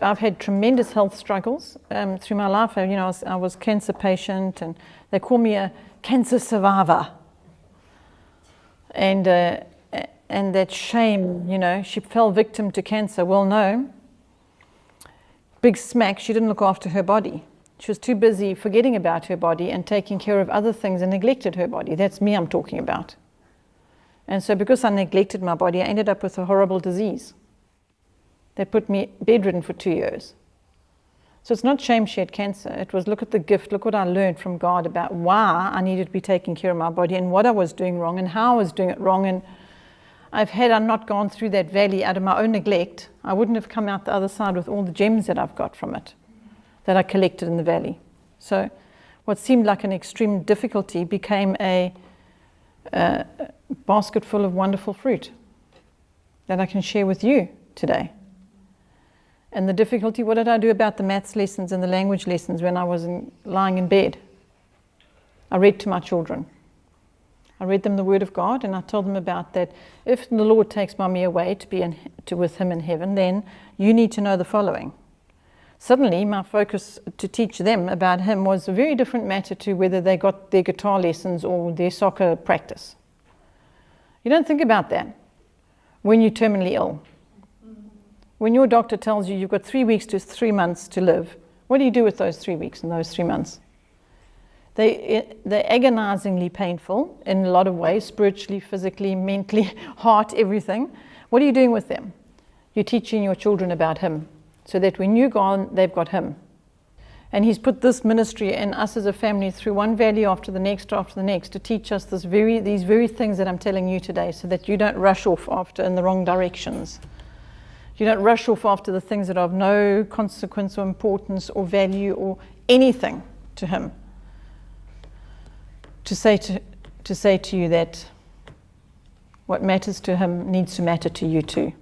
I've had tremendous health struggles through my life. I was cancer patient, and they call me a cancer survivor. And that shame, she fell victim to cancer. Well, no. Big smack, she didn't look after her body. She was too busy forgetting about her body and taking care of other things and neglected her body. That's me I'm talking about. And so because I neglected my body, I ended up with a horrible disease that put me bedridden for 2 years. So it's not shame she had cancer. It was look at the gift, look what I learned from God about why I needed to be taking care of my body and what I was doing wrong and how I was doing it wrong. And had I not gone through that valley out of my own neglect, I wouldn't have come out the other side with all the gems that I've got from it, that I collected in the valley. So what seemed like an extreme difficulty became a basket full of wonderful fruit that I can share with you today. And the difficulty, what did I do about the maths lessons and the language lessons when I was lying in bed? I read to my children. I read them the Word of God, and I told them about that. If the Lord takes mommy away to be with Him in heaven, then you need to know the following. Suddenly, my focus to teach them about Him was a very different matter to whether they got their guitar lessons or their soccer practice. You don't think about that when you're terminally ill. When your doctor tells you you've got 3 weeks to 3 months to live, what do you do with those 3 weeks and those 3 months? They're agonizingly painful in a lot of ways, spiritually, physically, mentally, heart, everything. What are you doing with them? You're teaching your children about Him, so that when you're gone, they've got Him. And He's put this ministry and us as a family through one valley after the next to teach us these very things that I'm telling you today, so that you don't rush off after in the wrong directions. You don't rush off after the things that are of no consequence or importance or value or anything to Him. To say to you that what matters to Him needs to matter to you too.